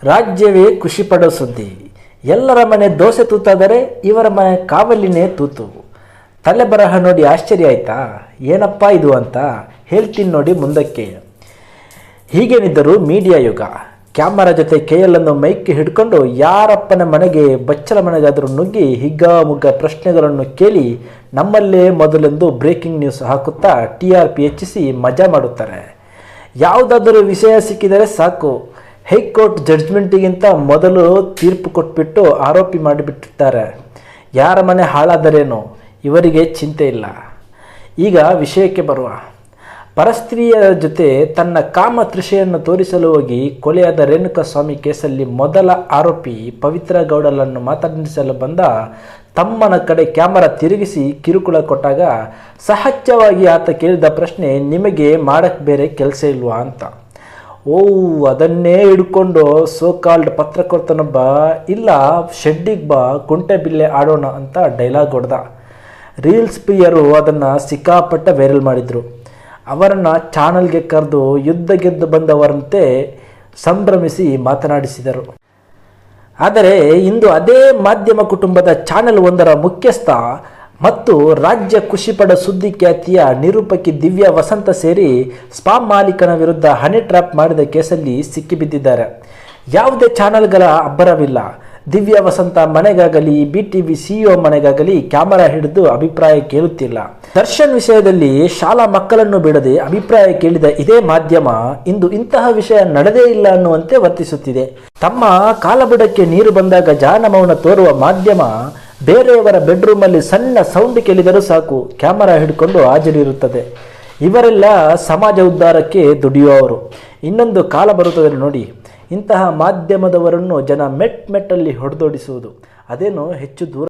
ರಾಜ್ಯವೇ ಖುಷಿಪಡೋ ಸುದ್ದಿ. ಎಲ್ಲರ ಮನೆ ದೋಸೆ ತೂತಾದರೆ ಇವರ ಮನೆ ಕಾವಲಿನೇ ತೂತು. ತಲೆ ಬರಹ ನೋಡಿ ಆಶ್ಚರ್ಯ ಆಯ್ತಾ? ಏನಪ್ಪ ಇದು ಅಂತ ಹೇಳ್ತೀನಿ ನೋಡಿ ಮುಂದಕ್ಕೆ. ಹೀಗೇನಿದ್ದರೂ ಮೀಡಿಯಾ ಯುಗ. ಕ್ಯಾಮರಾ ಜೊತೆ ಕೈಯಲ್ಲೊಂದು ಮೈಕ್ ಹಿಡ್ಕೊಂಡು ಯಾರಪ್ಪನ ಮನೆಗೆ ಬಚ್ಚಲ ಮನೆಗಾದರೂ ನುಗ್ಗಿ ಹಿಗ್ಗಾಮುಗ್ಗ ಪ್ರಶ್ನೆಗಳನ್ನು ಕೇಳಿ ನಮ್ಮಲ್ಲೇ ಮೊದಲೆಂದು ಬ್ರೇಕಿಂಗ್ ನ್ಯೂಸ್ ಹಾಕುತ್ತಾ TRP ಹೆಚ್ಚಿಸಿ ಮಜಾ ಮಾಡುತ್ತಾರೆ. ಯಾವುದಾದರೂ ವಿಷಯ ಸಿಕ್ಕಿದರೆ ಸಾಕು, ಹೈಕೋರ್ಟ್ ಜಡ್ಜ್ಮೆಂಟಿಗಿಂತ ಮೊದಲು ತೀರ್ಪು ಕೊಟ್ಬಿಟ್ಟು ಆರೋಪಿ ಮಾಡಿಬಿಟ್ಟಿರ್ತಾರೆ. ಯಾರ ಮನೆ ಹಾಳಾದರೇನೋ ಇವರಿಗೆ ಚಿಂತೆ ಇಲ್ಲ. ಈಗ ವಿಷಯಕ್ಕೆ ಬರುವ. ಪರಸ್ತ್ರೀಯ ಜೊತೆ ತನ್ನ ಕಾಮ ತೃಷೆಯನ್ನು ತೋರಿಸಲು ಹೋಗಿ ಕೊಲೆಯಾದ ರೇಣುಕಾಸ್ವಾಮಿ ಕೇಸಲ್ಲಿ ಮೊದಲ ಆರೋಪಿ ಪವಿತ್ರ ಗೌಡಲನ್ನು ಮಾತನಾಡಿಸಲು ಬಂದ ತಮ್ಮನ ಕಡೆ ಕ್ಯಾಮರಾ ತಿರುಗಿಸಿ ಕಿರುಕುಳ ಕೊಟ್ಟಾಗ ಸಹಜವಾಗಿ ಆತ ಕೇಳಿದ ಪ್ರಶ್ನೆ, ನಿಮಗೆ ಮಾಡಕ್ಕೆ ಬೇರೆ ಕೆಲಸ ಇಲ್ವಾ ಅಂತ. ಅದನ್ನೇ ಹಿಡ್ಕೊಂಡು ಸೋಕಾಲ್ಡ್ ಪತ್ರಕರ್ತನೊಬ್ಬ, ಇಲ್ಲ ಶೆಡ್ಡಿಗೆ ಬಾ ಕುಂಟೆ ಬಿಲ್ಲೆ ಆಡೋಣ ಅಂತ ಡೈಲಾಗ್ ಹೊಡೆದ. ರೀಲ್ಸ್ ಪ್ರಿಯರು ಅದನ್ನು ಸಿಕ್ಕಾಪಟ್ಟೆ ವೈರಲ್ ಮಾಡಿದರು. ಅವರನ್ನು ಚಾನಲ್ಗೆ ಕರೆದು ಯುದ್ಧ ಗೆದ್ದು ಬಂದವರಂತೆ ಸಂಭ್ರಮಿಸಿ ಮಾತನಾಡಿಸಿದರು. ಆದರೆ ಇಂದು ಅದೇ ಮಾಧ್ಯಮ ಕುಟುಂಬದ ಚಾನೆಲ್ ಒಂದರ ಮುಖ್ಯಸ್ಥ ಮತ್ತು ರಾಜ್ಯ ಖುಷಿಪಡ ಸುದ್ದಿ ಖ್ಯಾತಿಯ ನಿರೂಪಕಿ ದಿವ್ಯಾ ವಸಂತ ಸೇರಿ ಸ್ಪಾ ಮಾಲೀಕನ ವಿರುದ್ಧ ಹನಿ ಟ್ರ್ಯಾಪ್ ಮಾಡಿದ ಕೇಸಲ್ಲಿ ಸಿಕ್ಕಿಬಿದ್ದಿದ್ದಾರೆ. ಯಾವುದೇ ಚಾನೆಲ್ಗಳ ಅಬ್ಬರವಿಲ್ಲ. ದಿವ್ಯಾ ವಸಂತ ಮನೆಗಾಗಲಿ BTV CEO ಮನೆಗಾಗಲಿ ಕ್ಯಾಮರಾ ಹಿಡಿದು ಅಭಿಪ್ರಾಯ ಕೇಳುತ್ತಿಲ್ಲ. ದರ್ಶನ್ ವಿಷಯದಲ್ಲಿ ಶಾಲಾ ಮಕ್ಕಳನ್ನು ಬಿಡದೆ ಅಭಿಪ್ರಾಯ ಕೇಳಿದ ಇದೇ ಮಾಧ್ಯಮ ಇಂದು ಇಂತಹ ವಿಷಯ ನಡೆದೇ ಇಲ್ಲ ಅನ್ನುವಂತೆ ವರ್ತಿಸುತ್ತಿದೆ. ತಮ್ಮ ಕಾಲಬುಡಕ್ಕೆ ನೀರು ಬಂದಾಗ ಜಾನಮೌನ ತೋರುವ ಮಾಧ್ಯಮ ಬೇರೆಯವರ ಬೆಡ್ರೂಮಲ್ಲಿ ಸಣ್ಣ ಸೌಂಡ್ ಕೇಳಿದರೂ ಸಾಕು ಕ್ಯಾಮರಾ ಹಿಡ್ಕೊಂಡು ಹಾಜರಿರುತ್ತದೆ. ಇವರೆಲ್ಲ ಸಮಾಜ ಉದ್ಧಾರಕ್ಕೆ ದುಡಿಯುವವರು. ಇನ್ನೊಂದು ಕಾಲ ಬರುತ್ತದೆ ನೋಡಿ, ಇಂತಹ ಮಾಧ್ಯಮದವರನ್ನು ಜನ ಮೆಟ್ಟಲ್ಲಿ ಹೊಡೆದೋಡಿಸುವುದು. ಅದೇನೋ ಹೆಚ್ಚು ದೂರ